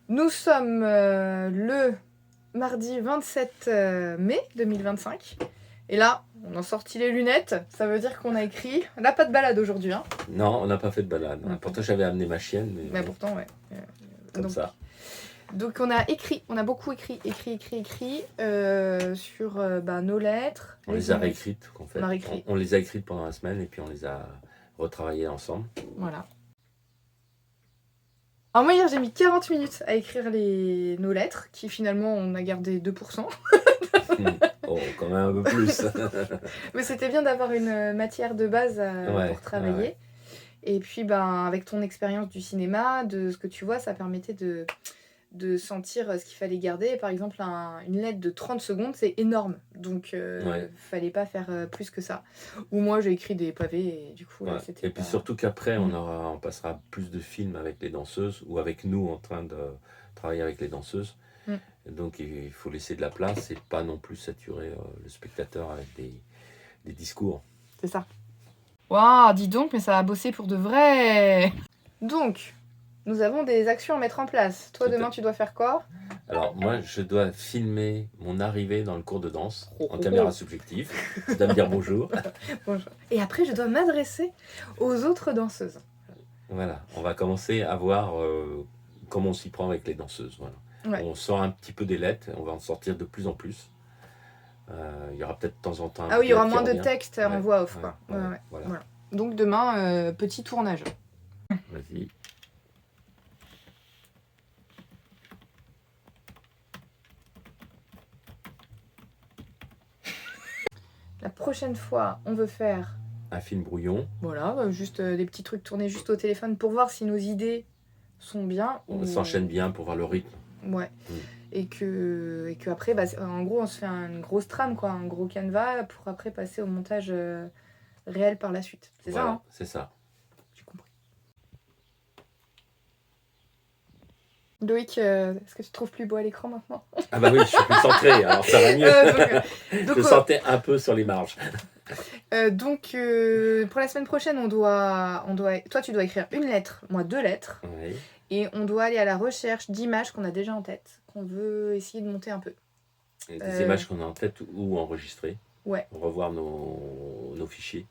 Nous sommes le mardi 27 mai 2025. Et là, on a sorti les lunettes. Ça veut dire qu'on a écrit. On n'a pas de balade aujourd'hui. Hein. Non, on n'a pas fait de balade. Non. Pourtant, j'avais amené ma chienne, Mais pourtant, ouais. comme donc, ça. Donc on a écrit, on a beaucoup écrit sur nos lettres. On les a réécrites, en fait. On a réécrit. On les a écrites pendant la semaine et puis on les a retravaillées ensemble. Voilà. Alors moi hier j'ai mis 40 minutes à écrire nos lettres, qui finalement on a gardé 2%. Oh, quand même un peu plus. Mais c'était bien d'avoir une matière de base pour travailler. Ouais. Et puis avec ton expérience du cinéma, de ce que tu vois, ça permettait de sentir ce qu'il fallait garder. Par exemple, une lettre de 30 secondes, c'est énorme. Donc, fallait pas faire plus que ça. Ou moi, j'ai écrit des pavés et du coup, là, c'était. Et puis surtout qu'après, on passera plus de films avec les danseuses ou avec nous en train de travailler avec les danseuses. Donc, il faut laisser de la place et pas non plus saturer le spectateur avec des discours. C'est ça. Waouh, dis donc, mais ça a bossé pour de vrai. Donc, nous avons des actions à mettre en place. Toi, demain, tu dois faire quoi? Alors, moi, je dois filmer mon arrivée dans le cours de danse en caméra subjective. Je dois me dire bonjour. Bonjour. Et après, je dois m'adresser aux autres danseuses. Voilà, on va commencer à voir comment on s'y prend avec les danseuses. Voilà. Ouais. On sort un petit peu des lettres, on va en sortir de plus en plus. Il y aura peut-être de temps en temps. Ah oui, il y aura moins de texte en voix off. Quoi. Voilà. Donc demain, petit tournage. Vas-y. La prochaine fois, on veut faire un film brouillon. Voilà, juste des petits trucs tournés juste au téléphone pour voir si nos idées sont bien. On s'enchaîne bien pour voir le rythme. Ouais. Et que après, en gros, on se fait une grosse trame, quoi, un gros canevas pour après passer au montage réel par la suite. C'est ça, hein ? C'est ça. J'ai compris. Loïc, est-ce que tu te trouves plus beau à l'écran maintenant ? Ah bah oui, je suis plus centré, alors ça va mieux. Donc, je sentais un peu sur les marges. Donc, pour la semaine prochaine, toi, tu dois écrire une lettre, moi 2 lettres. Oui. Et on doit aller à la recherche d'images qu'on a déjà en tête, qu'on veut essayer de monter un peu. Des images qu'on a en tête ou enregistrées. Ouais. Revoir nos fichiers.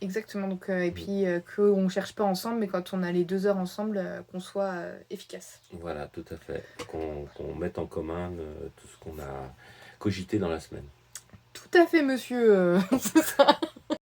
Exactement. Donc, et puis qu'on ne cherche pas ensemble, mais quand on a les 2 heures ensemble, qu'on soit efficace. Voilà, tout à fait. Qu'on mette en commun tout ce qu'on a cogité dans la semaine. Tout à fait, monsieur. C'est ça.